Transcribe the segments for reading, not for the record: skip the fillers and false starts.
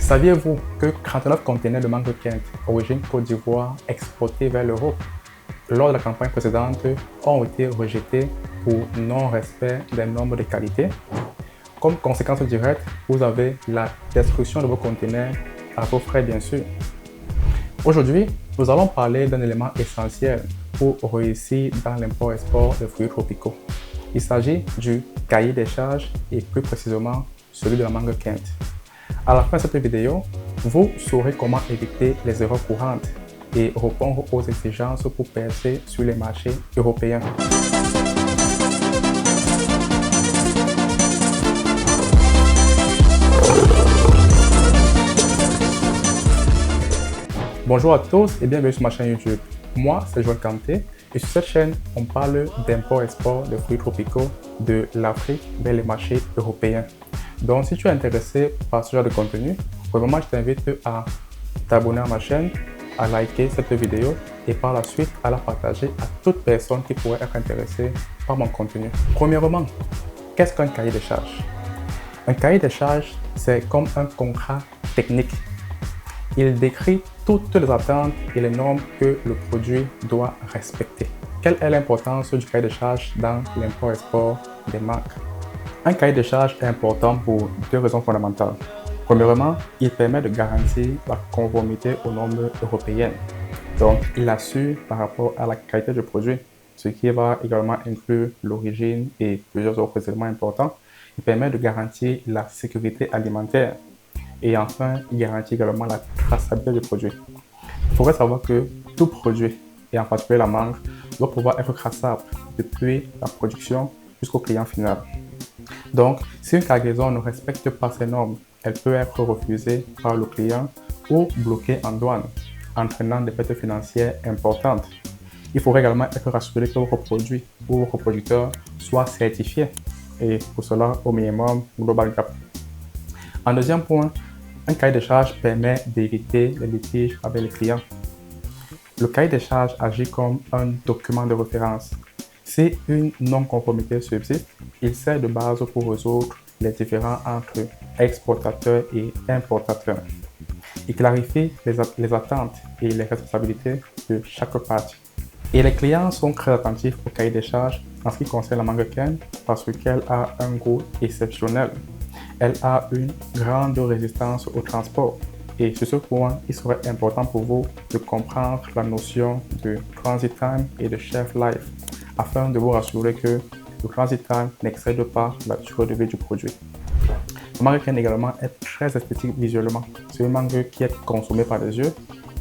Saviez-vous que 39 conteneurs de mangue Kent, origine Côte d'Ivoire, exportés vers l'Europe, lors de la campagne précédente, ont été rejetés pour non-respect des normes de qualité? Comme conséquence directe, vous avez la destruction de vos conteneurs à vos frais, bien sûr. Aujourd'hui, nous allons parler d'un élément essentiel pour réussir dans l'import-export de fruits tropicaux. Il s'agit du cahier des charges et plus précisément celui de la mangue Kent. À la fin de cette vidéo, vous saurez comment éviter les erreurs courantes et répondre aux exigences pour percer sur les marchés européens. Bonjour à tous et bienvenue sur ma chaîne YouTube. Moi, c'est Joël Kanté et sur cette chaîne, on parle d'import-export de fruits tropicaux de l'Afrique vers les marchés européens. Donc, si tu es intéressé par ce genre de contenu, vraiment, je t'invite à t'abonner à ma chaîne, à liker cette vidéo et par la suite à la partager à toute personne qui pourrait être intéressée par mon contenu. Premièrement, qu'est-ce qu'un cahier de charges? Un cahier de charges, c'est comme un contrat technique. Il décrit toutes les attentes et les normes que le produit doit respecter. Quelle est l'importance du cahier de charges dans l'import-export des marques? Un cahier de charges est important pour deux raisons fondamentales. Premièrement, il permet de garantir la conformité aux normes européennes. Donc, il assure par rapport à la qualité du produit, ce qui va également inclure l'origine et plusieurs autres éléments importants. Il permet de garantir la sécurité alimentaire. Et enfin, il garantit également la traçabilité du produit. Il faudrait savoir que tout produit, et en particulier la mangue, doit pouvoir être traçable depuis la production jusqu'au client final. Donc, si une cargaison ne respecte pas ces normes, elle peut être refusée par le client ou bloquée en douane, entraînant des pertes financières importantes. Il faudrait également être rassuré que votre produit ou votre producteur soit certifié, et pour cela, au minimum, Global Gap. En deuxième point, un cahier de charges permet d'éviter les litiges avec les clients. Le cahier de charges agit comme un document de référence. Si une non-conformité subsiste, il sert de base pour résoudre les différends entre exportateurs et importateurs. Il clarifie les attentes et les responsabilités de chaque partie. Et les clients sont très attentifs au cahier de charges en ce qui concerne la mangue Kent parce qu'elle a un goût exceptionnel. Elle a une grande résistance au transport. Et sur ce point, il serait important pour vous de comprendre la notion de transit time et de shelf life afin de vous rassurer que le transit time n'excède pas la durée de vie du produit. La mangue Kent également est très esthétique visuellement. C'est une mangue qui est consommée par les yeux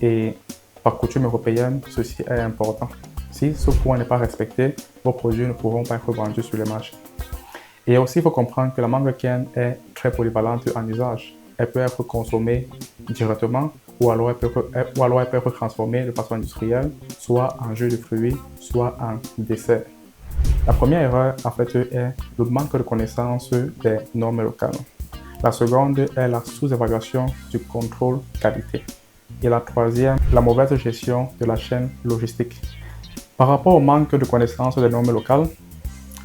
et par coutume européenne, ceci est important. Si ce point n'est pas respecté, vos produits ne pourront pas être vendus sur le marché. Et aussi, il faut comprendre que la mangue Kent est très polyvalente en usage. Elle peut être consommée directement ou alors elle peut être transformée de façon industrielle, soit en jus de fruits, soit en dessert. La première erreur, en fait, est le manque de connaissance des normes locales. La seconde est la sous-évaluation du contrôle qualité. Et la troisième, la mauvaise gestion de la chaîne logistique. Par rapport au manque de connaissance des normes locales,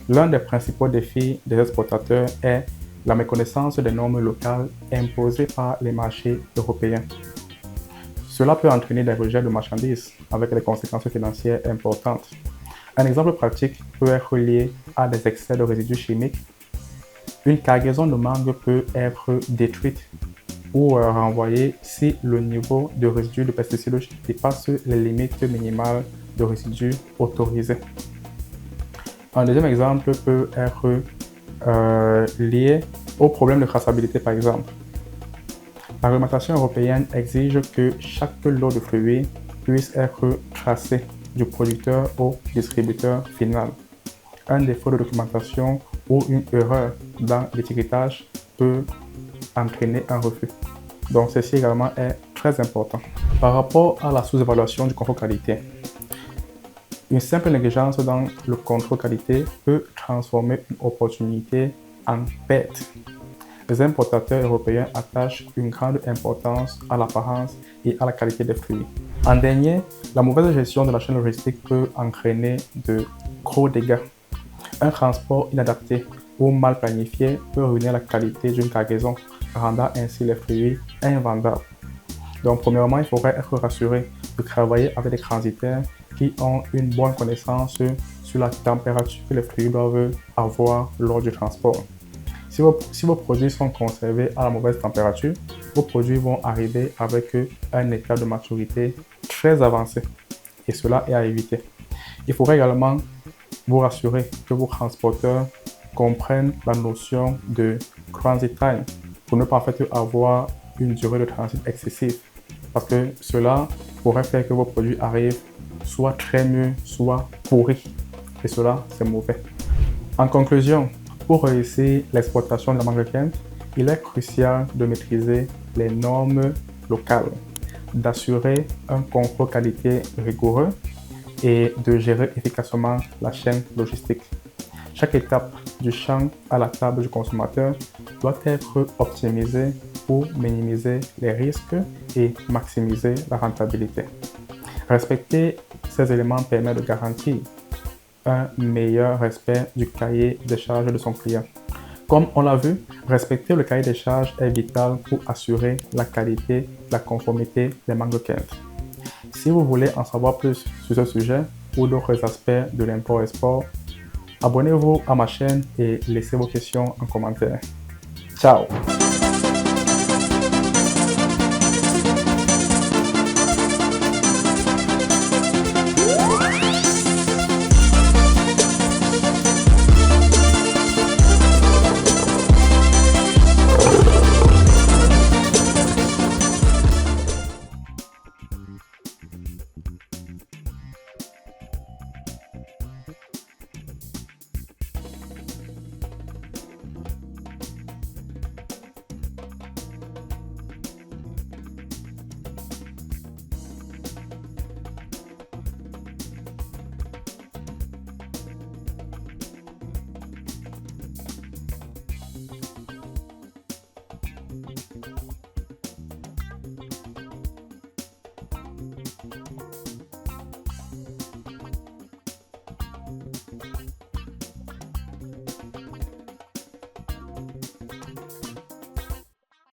l'un des principaux défis des exportateurs est la méconnaissance des normes locales imposées par les marchés européens. Cela peut entraîner des rejets de marchandises avec des conséquences financières importantes. Un exemple pratique peut être lié à des excès de résidus chimiques. Une cargaison de mangue peut être détruite ou renvoyée si le niveau de résidus de pesticides dépasse les limites minimales de résidus autorisées. Un deuxième exemple peut être lié au problème de traçabilité par exemple. La réglementation européenne exige que chaque lot de fruits puisse être tracé du producteur au distributeur final. Un défaut de documentation ou une erreur dans l'étiquetage peut entraîner un refus. Donc ceci également est très important. Par rapport à la sous-évaluation du contrôle qualité, une simple négligence dans le contrôle qualité peut transformer une opportunité en perte. Les importateurs européens attachent une grande importance à l'apparence et à la qualité des fruits. En dernier, la mauvaise gestion de la chaîne logistique peut entraîner de gros dégâts. Un transport inadapté ou mal planifié peut ruiner la qualité d'une cargaison rendant ainsi les fruits invendables. Donc, premièrement, il faudrait être rassuré de travailler avec des transitaires qui ont une bonne connaissance sur la température que les fruits doivent avoir lors du transport. Si vos produits sont conservés à la mauvaise température, vos produits vont arriver avec un état de maturité très avancé et cela est à éviter. Il faudrait également vous rassurer que vos transporteurs comprennent la notion de transit time pour ne pas en fait avoir une durée de transit excessive parce que cela pourrait faire que vos produits arrivent soit très mûrs, soit pourris et cela c'est mauvais. En conclusion, pour réussir l'exportation de la mangue Kent, il est crucial de maîtriser les normes locales, d'assurer un contrôle qualité rigoureux et de gérer efficacement la chaîne logistique. Chaque étape du champ à la table du consommateur doit être optimisée pour minimiser les risques et maximiser la rentabilité. Respecter ces éléments permet de garantir un meilleur respect du cahier des charges de son client. Comme on l'a vu, respecter le cahier des charges est vital pour assurer la qualité, la conformité des mangues Kent. Si vous voulez en savoir plus sur ce sujet ou d'autres aspects de l'import-export, abonnez-vous à ma chaîne et laissez vos questions en commentaire. Ciao!